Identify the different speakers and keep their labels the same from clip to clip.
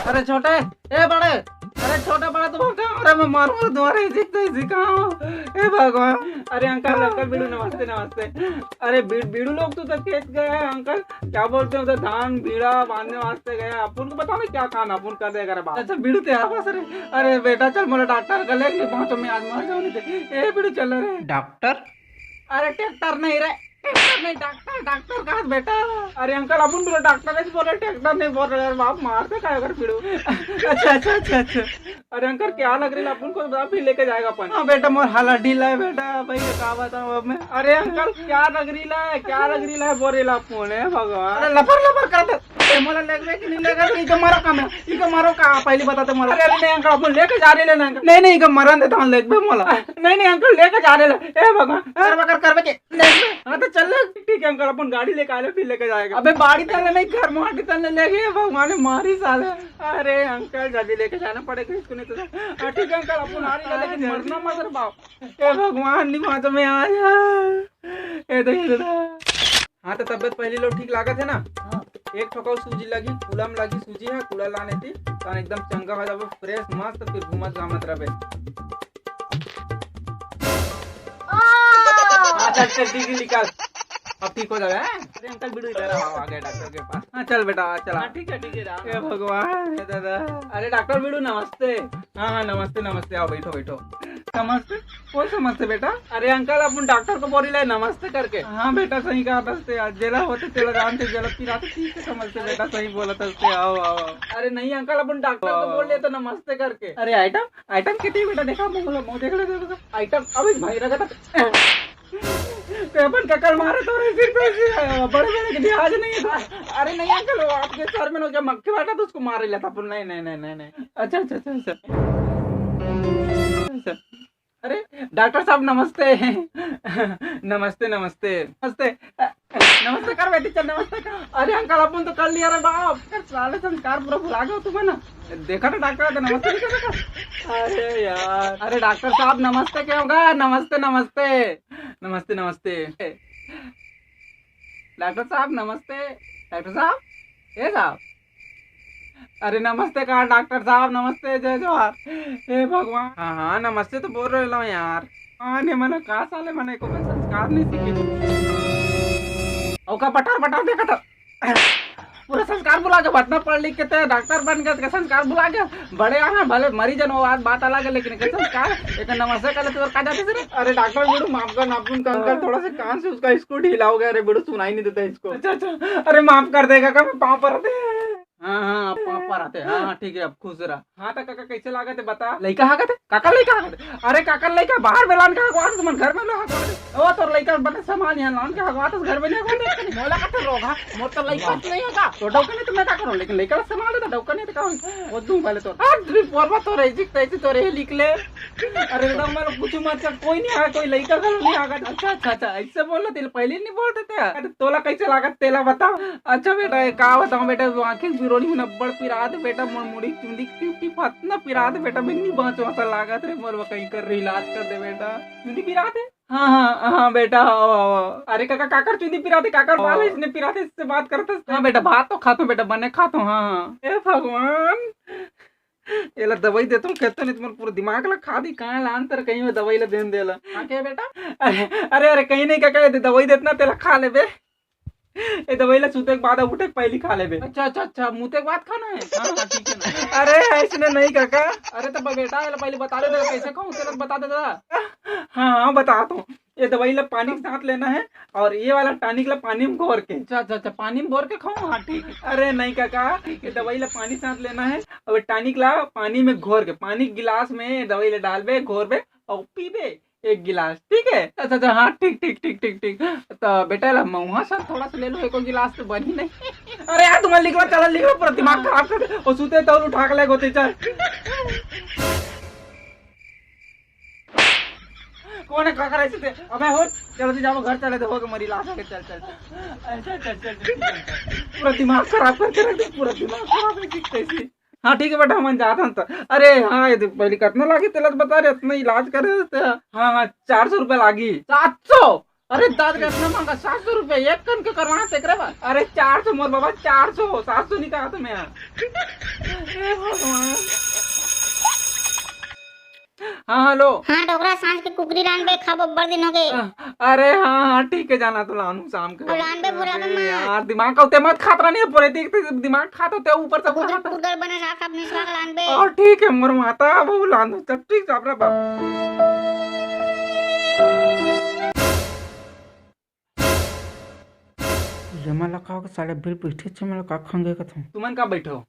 Speaker 1: अरे छोटे, ए बड़े, अरे छोटे बड़े तुम कहाँ? अरे मैं मारूंगा तुम्हारे सिखाओ। ए भगवान। अरे अंकल अंकल बीड़ू नमस्ते नमस्ते। अरे बीड़ू लोग तो खेत गए हैं अंकल, क्या बोलते हैं उधर धान बीड़ा बांधने वास्ते गए। अपन को बताओ ना क्या खाना अपन कर देगा बात। अच्छा बीड़ू तैयार बस। अरे बेटा चल मोला डॉक्टर का लेके पहुंचो, मैं आज मर जाऊंगी। ए बीड़ू चल रहे डॉक्टर। अरे ट्रैक्टर नहीं रे, ट्रैक्टर नहीं, डॉक्टर डॉक्टर कहा बेटा। अरे अंकल अपन बोले डॉक्टर नहीं बोले, ट्रैक्टर नहीं बोल रहे। बाप मारते का अगर पीड़ो। अच्छा अच्छा अच्छा अच्छा। अरे अंकल क्या लग रही है अपन को, फिर लेके जाएगा अपन। हाँ बेटा मोर हालत ढीला है बेटा, भाई क्या बताऊं अब मैं। अरे अंकल क्या लग रही है, क्या लग रही है बोरेला फोन है भगवान। अरे लफर लफर करते मोला लगवे कि नहीं लगा। इको मारो काम है, इको मारो का पहले बताते मोला। अरे नहीं अंकल अपन लेके जा रहे हैं। नहीं नहीं इको मरन देता हूं लेके मोला। नहीं नहीं अंकल लेके जा रहे हैं। ए भगवान करवे के नहीं। हां तो चल ठीक है अंकल अपन गाड़ी लेके आले फिर लेके जाएगा। अबे बाड़ी तलने नहीं घर माटी तलने ले गए भगवान ने मारी साले। अरे अंकल जल्दी लेके जाना पड़ेगा इसको, नहीं तो ठीक है अंकल अपन आ रही है लेकिन मरना मत बाप। ए भगवान नहीं बात में आया। ए देखो हाँ तो तबियत पहली लोग ठीक लागत है ना। एक ठोका सूजी लगी, कूड़ा में लगी सूजी है, कूड़ा लाने थी तो एकदम चंगा हो जावे फ्रेश मस्त, फिर घूमत घामत रहे। चल ठीक निकाल, अब ठीक हो जाएगा। अरे अंकल बिड़ू इधर आ गए डॉक्टर के पास। हाँ चल बेटा चला। ठीक है हे भगवान दादा। अरे डॉक्टर बिड़ू नमस्ते। हाँ हाँ नमस्ते नमस्ते, आओ बैठो बैठो। नमस्ते कौन समझते बेटा? अरे अंकल अपन डॉक्टर को बोली ले नमस्ते करके। हाँ बेटा सही कहा दसते, जेला होते तेला जानते जेला पिराते ठीक से समझते बेटा, सही बोला दसते। आओ आओ। अरे नहीं अंकल अपन डॉक्टर को बोल ले तो नमस्ते करके। अरे आइटम आइटम कितनी बेटा देखा मुँह देख ले आइटम। अभी भाई रखा था अपन ककल मारे तो बड़े बड़े के लिहाज नहीं था। अरे नहीं अंकल वो आपके सर में जब मक्खी बैठा तो उसको मार लेता। नहीं नहीं नहीं नहीं नहीं। अच्छा अच्छा अच्छा अच्छा। अरे डॉक्टर साहब नमस्ते। नमस्ते नमस्ते नमस्ते नमस्ते कर बेटी चल नमस्ते कर। अरे अंकल अपन तो कर लिया रे बाप, साले संस्कार पूरा भुला गया तुम्हें ना। देखा था डॉक्टर तो नमस्ते नहीं कर। अरे यार अरे डॉक्टर साहब नमस्ते क्या होगा? नमस्ते नमस्ते नमस्ते नमस्ते डॉक्टर साहब नमस्ते। डॉक्टर साहब ए साहब अरे नमस्ते कहा डॉक्टर साहब नमस्ते जय जोहार। हे भगवान हाँ हाँ नमस्ते तो बोल रहे लो यार। हाँ ने मैंने कहा साले मैंने को संस्कार नहीं सीखे। औका बटार बटार देखा था पूरा संस्कार बुला के बटना पढ़ लिख के तो डॉक्टर बन गए, संस्कार बुला के बड़े आ भले मरीज वो आज बात अलग है लेकिन संस्कार एक नमस्ते कर लेते कहा जाते सर। अरे डॉक्टर बिड़ू माफ कर नापुन का अंकल थोड़ा सा कान से उसका इसको ढीला हो गया। अरे बिड़ू सुनाई नहीं देता इसको। अच्छा अच्छा अरे माफ कर देगा क्या? मैं पाँव पर आते। हाँ हाँ आप पाँव पर आते। हाँ ठीक है अब खुश रहा। हाँ तो काका कैसे लागत है बता? लड़का हागत है काका लड़का हागत। अरे काका लड़का बाहर में लान के हगवात तुम घर में लो ओ तो लड़का बने सामान यहाँ लान के हगवात घर में नहीं हगवात मोला का तो रोगा मोर तो लड़का नहीं होगा तो डौका नहीं तो मैं क्या करूँ लेकिन लड़का संभाल लेता डौका नहीं तो क्या वो दूं पहले तो पोरवा तो रही तैसे तो रहे लिख ले। अरे एकदम मैं पूछू मत कोई नहीं आगा कोई लड़का घर नहीं आगा। अच्छा अच्छा अच्छा ऐसे बोल तेल पहले नहीं बोलते थे। तोला कैसे लागत तेला बताओ। अच्छा बेटा क्या बताऊँ बेटा आंखें बिरोली में नब्बड़ पिरा दे बेटा मुड़ी चुंदी टिप फतना पिरा दे बेटा बिन्नी बाँचो ऐसा लागत रे मोर कहीं कर रही इलाज कर दे बेटा चुंदी पिरा दे। हाँ हाँ हाँ बेटा अरे काका काकर चुंदी पिरा दे काकर बाल इसने पिरा दे इससे बात करते। हाँ बेटा भात तो खातो बेटा बने खातो। हाँ हाँ ए भगवान ये दवाई देता हूँ कहते नहीं तुम्हारा पूरा दिमाग ला खा दी कहाँ लान तर कहीं में दवाई ला देन देला। हाँ क्या बेटा? अरे अरे अरे कहीं नहीं काका दवाई देतना तेला खा ले बे ए दवाई ला सूते के बाद उठे पहली खा ले बे। अच्छा अच्छा अच्छा मुँह बाद खाना है। हाँ हाँ ठीक है ना। अरे ऐसे नहीं काका। अरे तो बेटा ये पहले बता दे कैसे खाऊं तेरा बता दे दादा। हाँ हाँ बताता हूँ। ये दवाई ला पानी के साथ लेना है और ये वाला टॉनिक ला पानी में घोर के। अच्छा अच्छा अच्छा पानी में घोर के खाऊं? हाँ ठीक है। अरे नहीं काका ये दवाई ला पानी साथ लेना है और टॉनिक ला पानी में घोर के पानी गिलास में दवाई ला डाल बे घोर बे और पीबे एक गिलास ठीक है। अच्छा अच्छा हाँ ठीक ठीक ठीक ठीक ठीक। तो बेटा ला महुआ सर थोड़ा सा ले लो एक गिलास तो बनी नहीं। अरे यार तुम्हारे लिखवा चला लिखवा पूरा दिमाग खराब कर दे और सूते तो उठा के ले गोते चल कौन है काका ऐसे थे। अबे हो चलो जाओ घर चले तो होगा मरी लाश आके चल चल ऐसा चल चल पूरा दिमाग खराब करके रख दे पूरा दिमाग खराब है कैसे। हाँ ठीक है बेटा हम जाता हूँ तो। अरे हाँ ये पहले कितना लागी तेल बता रहे इतना इलाज कर रहे। हाँ हाँ 400 रुपये लागी। 700? अरे दाद कितना महंगा 700 रुपये एक कन के करवाना तेरे बा। अरे 400 मोर बाबा 400 700 नहीं कहा तुम्हें। हाँ हेलो।
Speaker 2: हाँ डोकरा सांझ के कुकरी लान बे खा बब्बर दिन हो गए।
Speaker 1: अरे हाँ हाँ ठीक है, जाना तो लानू शाम के।
Speaker 2: और लान बे बुरा
Speaker 1: अरे
Speaker 2: मम्मा
Speaker 1: यार दिमाग का उते मत खाता नहीं है पूरे, देख दिमाग खाता होते ऊपर सब
Speaker 2: कुकर
Speaker 1: खाता।
Speaker 2: कुकर बने साथ अपने स्वाग लान बे।
Speaker 1: और ठीक है मोर माता वो लानू सब ठीक है अपना बाप। जमा लगा के साले बिल बैठे छे मला का खंगे कथम तुमन का बैठो।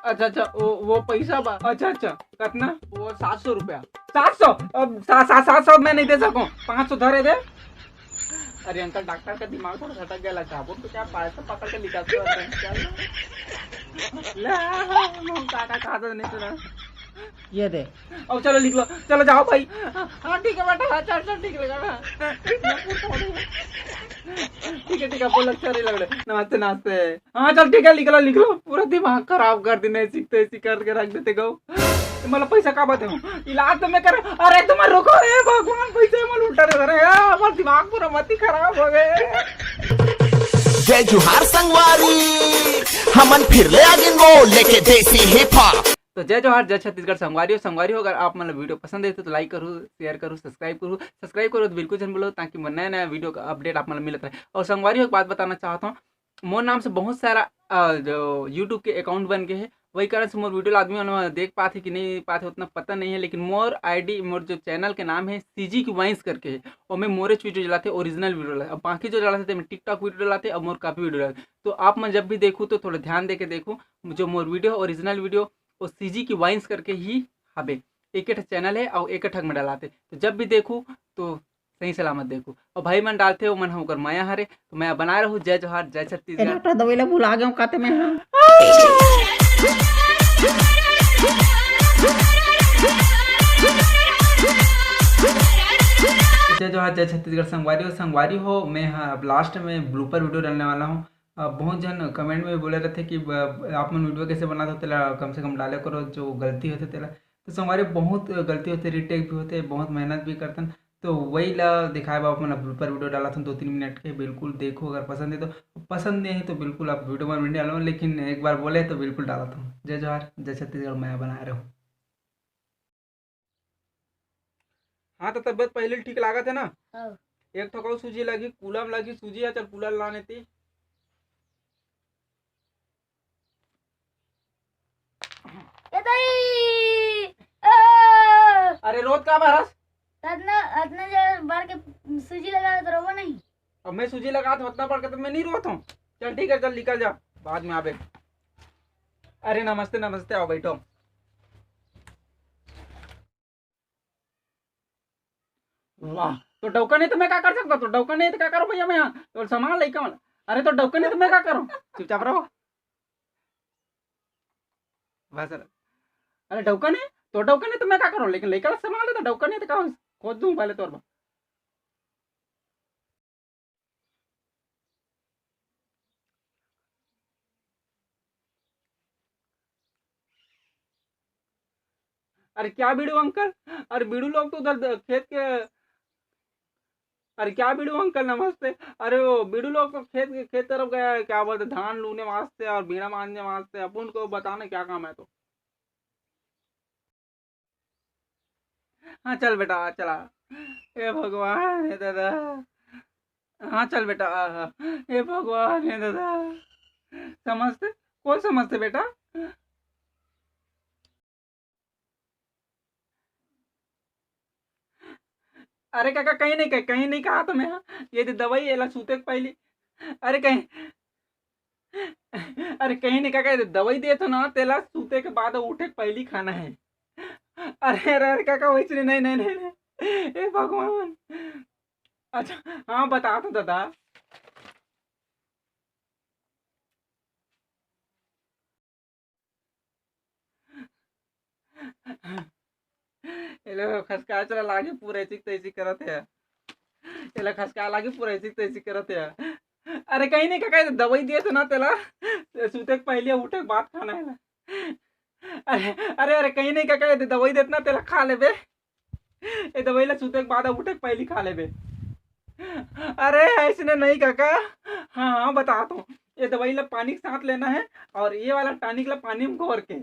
Speaker 1: अच्छा अच्छा वो पैसा बा, अच्छा अच्छा कितना, वो 700 रुपया। 700 अब 700 मैं नहीं दे सकूं, 500 धरे दे। अरे अंकल डॉक्टर का दिमाग थोड़ा सटक गया, चाबुक तो क्या पैसा पकड़ के निकालते हैं क्या ले काका खाता नहीं सुना ये दे। अब चलो लिख लो, चलो जाओ भाई। हाँ ठीक है बेटा, चल चल ठीक लगा। ठीक है बोल अच्छा नहीं लग रहा, नमस्ते नमस्ते। हाँ चल ठीक है, लिख लो पूरा दिमाग खराब कर देने सीखते करके रख देते गो। मला पैसा का बात है इलाज तो मैं कर। अरे तुम रुको रे भगवान, पैसे मला उल्टा दे रहे हैं, हमारा दिमाग पूरा मत ही खराब हो गए।
Speaker 3: जय जोहार संगवारी, हमन फिर ले आगिन वो लेके देसी हिप हॉप।
Speaker 1: तो जय जोहार, जय छत्तीसगढ़। संगवारी हो अगर आप मतलब वीडियो पसंद है तो लाइक करो, शेयर करो, सब्सक्राइब करो तो बिल्कुल जन बोलो, ताकि मैं नया वीडियो का अपडेट आप मतलब मिलता रहे। और संगवारी हो एक बात बताना चाहता हूँ, मोर नाम से बहुत सारा जो यूट्यूब के अकाउंट बन गए हैं, वही कारण से मोर वीडियो आदमी देख पाते कि नहीं पाते उतना पता नहीं है, लेकिन मोर आईडी मोर जो चैनल के नाम है CG की वाइंस करके है, और मैं मोरेज वीडियो चलाते ओरिजिनल वीडियो लाते, अब बाकी जो चलाते थे मैं टिकटॉक वीडियो लाते और मोर काफ़ी वीडियो लाते। तो आप मैं जब भी देखूँ तो थोड़ा ध्यान दे के देखूँ, जो मोर वीडियो ओरिजिनल वीडियो और CG की वाइंस करके ही हबे, एक चैनल है और एक ठग में डालाते, तो जब भी देखूँ तो सही सलामत देखो। और भाई मन डालते हो मन होकर माया हरे, तो मैं बना रहा हूँ। जय जोहार, जय छत्तीसगढ़। डॉक्टर दवाई भुला गया खाते में। जय जोहार, जय छत्तीसगढ़। संगवारी हो मैं हाँ अब लास्ट में ब्लूपर वीडियो डालने वाला हूँ। बहुत जन कमेंट में बोले रहे थे कि आप मन वीडियो कैसे बनाते हो, तेला कम से कम डाले करो, जो गलती होते तेला। तो संगवारी बहुत गलती होते, रीटेक भी होते, बहुत मेहनत भी करते, तो वही ला दिखाए बाप मैंने ब्लूपर वीडियो डाला था 2-3 मिनट के, बिल्कुल देखो, अगर पसंद है तो पसंद नहीं है तो बिल्कुल आप वीडियो में नहीं डालो, लेकिन एक बार बोले तो बिल्कुल डाला था। जय जोहार, जय छत्तीसगढ़, मैं बना रहा हूँ। हाँ तो तबियत पहले ठीक लागत है ना। एक ठो सूजी लगी, कूलम लगी सूजी है, चल कूलर लाने थी। अरे रोज का बरस
Speaker 2: अदना जो बार के सूजी लगा तो रोवा नहीं।
Speaker 1: अब मैं सूजी लगा तो उतना पड़ के तो मैं नहीं रोता हूँ। चल ठीक है, चल निकल जा, बाद में आवे। अरे नमस्ते नमस्ते, आओ बैठो। वाह, तो डौका नहीं तो मैं क्या कर सकता, तो डौका नहीं तो क्या करो भैया मैं यहाँ तो सामान लेके आऊं। अरे तो डौका नहीं तो मैं क्या करूं, चुपचाप रहो बस। अरे डौका नहीं तो मैं क्या करूं, लेकिन लेकर सामान ले तो डौका नहीं तो क्या खोद दूं पहले तौर पर। अरे क्या बीड़ू अंकल, अरे बीड़ू लोग तो उधर खेत के। अरे क्या बीड़ू अंकल नमस्ते। अरे वो बीड़ू लोग तो खेत तरफ गया है, क्या बोलते धान लूने वास्ते और बीड़ा मारने वास्ते, अपन को बताने क्या काम है तो। हाँ चल बेटा चला। हे भगवान हे दादा। हाँ चल बेटा। हे भगवान हे दादा। समझते कौन समझते बेटा। अरे काका कहीं नहीं कहा तो मैं, ये तो दवाई है सूते पहली। अरे कहीं अरे कहीं नहीं काका, दवाई दे तो ना तेला सूते के बाद उठे पहली खाना है। अरे काका वैसे नहीं नहीं नहीं, नहीं। ए भगवान। अच्छा हाँ बता तो दादा। ये खसका चला लागे पूरा ऐसी तैसी करत है, ये खसका लागे पूरा ऐसी तैसी करत है। अरे कहीं नहीं काका, दवाई दिए तो ना तेला सूते पहले उठे के बाद खाना है ना। अरे कहीं नहीं काका, दवाई देतना तेला खा ले बे, ये दवाई ला सूते के बाद उठे पहली खा ले बे। अरे ऐसे नहीं काका। हाँ हाँ बता तो, ये दवाई ला पानी के साथ लेना है, और ये वाला टॉनिक ला पानी में घोर के।